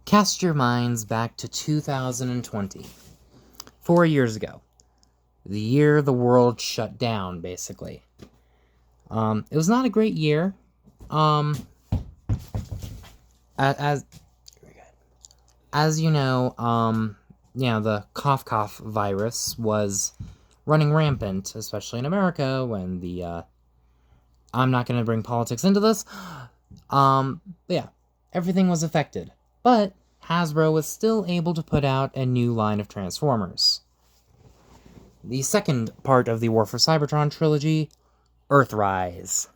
Cast your minds back to 2020. 4 years ago. The year the world shut down, basically. It was not a great year. As you know, the cough virus was running rampant, especially in America, when the, I'm not going to bring politics into this. Yeah, everything was affected. But Hasbro was still able to put out a new line of Transformers. The second part of the War for Cybertron trilogy, EarthRise.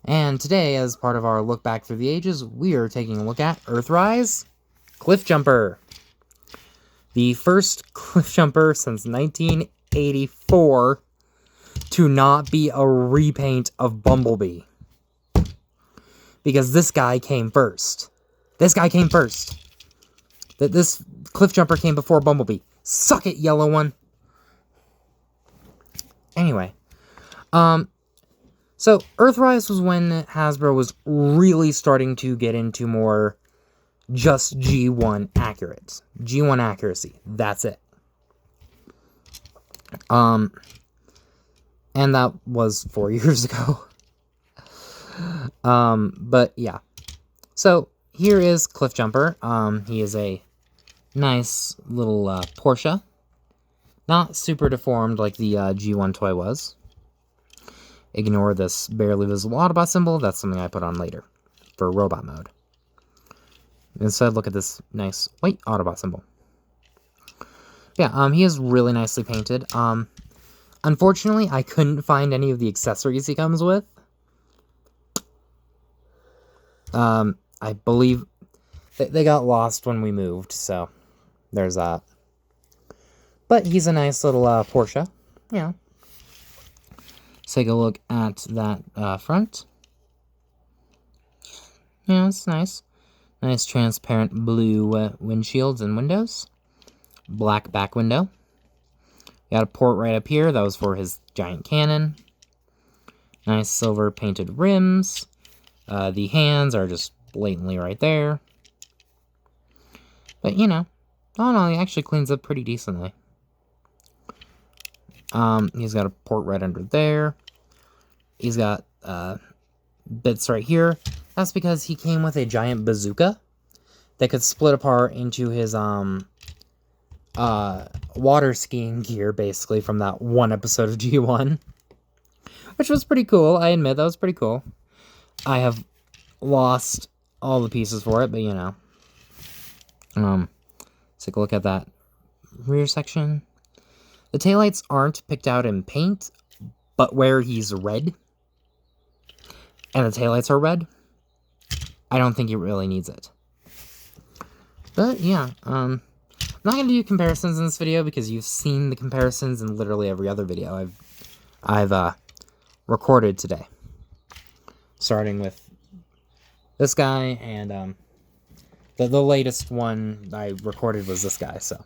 And today, as part of our look back through the ages, we are taking a look at EarthRise Cliff Jumper. The first Cliff Jumper since 1984 to not be a repaint of Bumblebee. Because this guy came first. This Cliff Jumper came before Bumblebee. Suck it, yellow one. Anyway. So EarthRise was when Hasbro was really starting to get into more just G1 accurate. G1 accuracy. That's it. And that was 4 years ago. But yeah. So here is Cliff Jumper. He is a nice little Porsche. Not super deformed like the G1 toy was. Ignore this barely visible Autobot symbol. That's something I put on later for robot mode. Instead, look at this nice white Autobot symbol. Yeah, he is really nicely painted. Unfortunately, I couldn't find any of the accessories he comes with. I believe they got lost when we moved, so there's that. But he's a nice little Porsche. Yeah. Let's take a look at that front. Yeah, it's nice. Nice transparent blue windshields and windows. Black back window. Got a port right up here. That was for his giant cannon. Nice silver painted rims. The hands are just blatantly right there. But, you know, all in all, he actually cleans up pretty decently. He's got a port right under there. He's got bits right here. That's because he came with a giant bazooka that could split apart into his water skiing gear, basically, from that one episode of G1. Which was pretty cool. I admit, that was pretty cool. I have lost all the pieces for it, but you know. Let's take a look at that rear section. The taillights aren't picked out in paint, but where he's red, and the taillights are red, I don't think he really needs it. But yeah, I'm not going to do comparisons in this video because you've seen the comparisons in literally every other video I've recorded today. Starting with this guy, and the latest one I recorded was this guy, so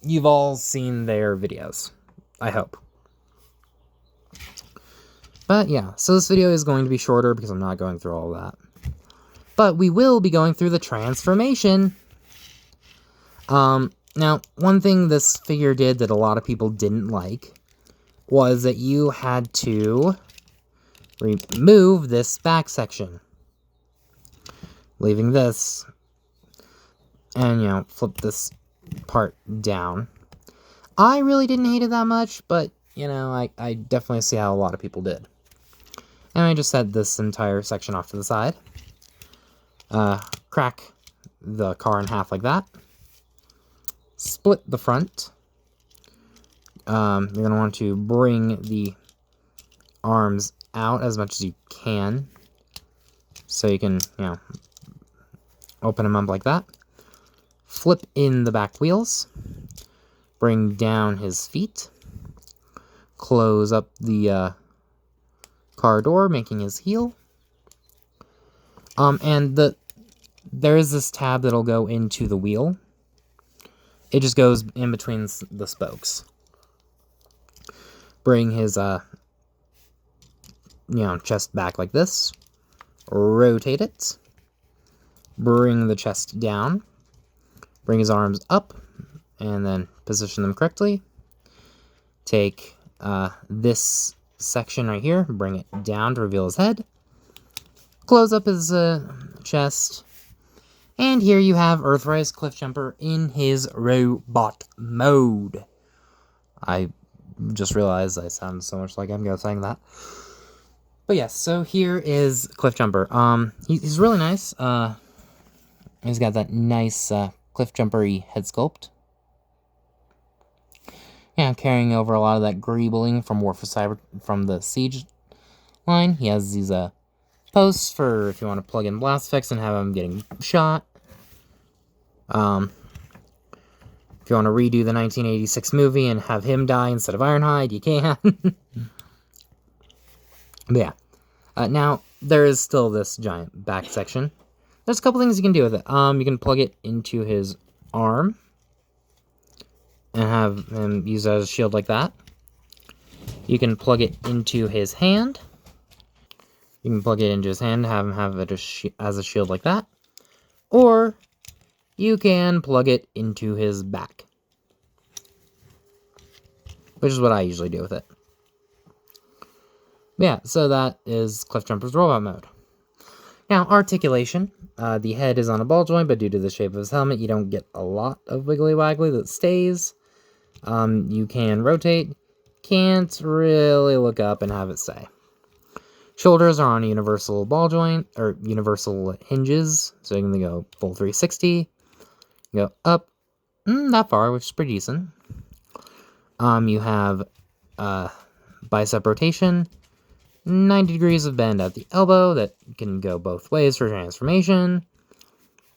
you've all seen their videos, I hope. But yeah, so this video is going to be shorter because I'm not going through all that. But we will be going through the transformation. Now, one thing this figure did that a lot of people didn't like was that you had to remove this back section. Leaving this, and, you know, flip this part down. I really didn't hate it that much, but, you know, I definitely see how a lot of people did. And I just set this entire section off to the side. Crack the car in half like that. Split the front. You're going to want to bring the arms out as much as you can. So you can, you know, open them up like that. Flip in the back wheels. Bring down his feet. Close up the car door, making his heel. And there is this tab that'll go into the wheel. It just goes in between the spokes. Bring his chest back like this. Rotate it. bring the chest down, bring his arms up, and then position them correctly. Take this section right here, bring it down to reveal his head, close up his chest, and here you have EarthRise Cliffjumper in his robot mode. I just realized I sound so much like MGO saying that. But yes, so here is Cliffjumper. He's really nice. He's got that nice Cliffjumper-y head sculpt. Yeah, carrying over a lot of that greebling from War for Cyber from the Siege line. He has these posts for if you want to plug in blast effects and have him getting shot. If you want to redo the 1986 movie and have him die instead of Ironhide, you can. But yeah. Now, there is still this giant back section. There's a couple things you can do with it. You can plug it into his arm and have him use it as a shield like that. You can plug it into his hand. You can plug it into his hand, have him have it as a shield like that. Or you can plug it into his back, which is what I usually do with it. Yeah, so that is Cliffjumper's robot mode. Now, articulation. The head is on a ball joint, but due to the shape of his helmet, you don't get a lot of wiggly-waggly that stays. You can rotate. Can't really look up and have it stay. Shoulders are on a universal ball joint, or universal hinges, so you can go full 360. You go up that far, which is pretty decent. You have bicep rotation, 90 degrees of bend at the elbow that can go both ways for transformation,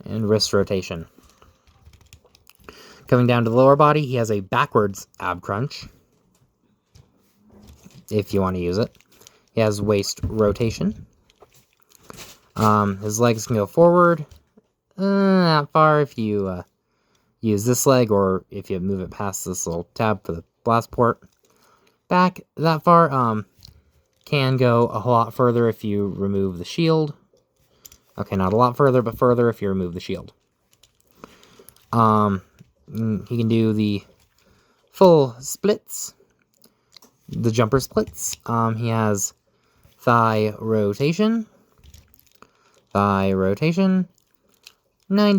and wrist rotation. Coming down to the lower body, he has a backwards ab crunch, if you want to use it. He has waist rotation. His legs can go forward that far if you use this leg, or if you move it past this little tab for the blast port. Back that far, can go a whole lot further if you remove the shield. Okay, not a lot further, but further if you remove the shield. He can do the full splits, the jumper splits. He has thigh rotation, 90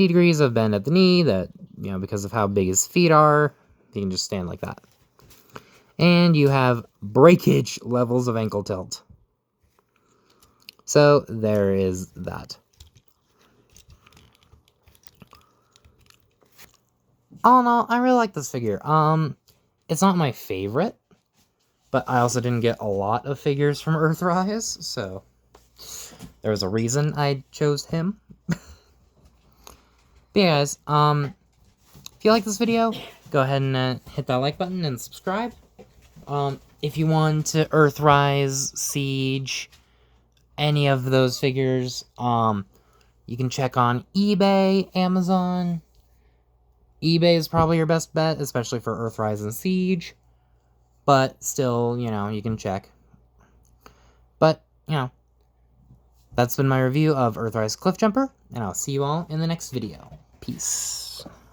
degrees of bend at the knee that, because of how big his feet are, he can just stand like that. And you have breakage levels of ankle tilt. So there is that. All in all, I really like this figure. It's not my favorite, but I also didn't get a lot of figures from EarthRise, so there was a reason I chose him. But yeah, guys, if you like this video, go ahead and hit that like button and subscribe. If you want to EarthRise, Siege, any of those figures, you can check on eBay, Amazon. eBay is probably your best bet, especially for EarthRise and Siege. But still, you can check. But, that's been my review of EarthRise Cliffjumper, and I'll see you all in the next video. Peace.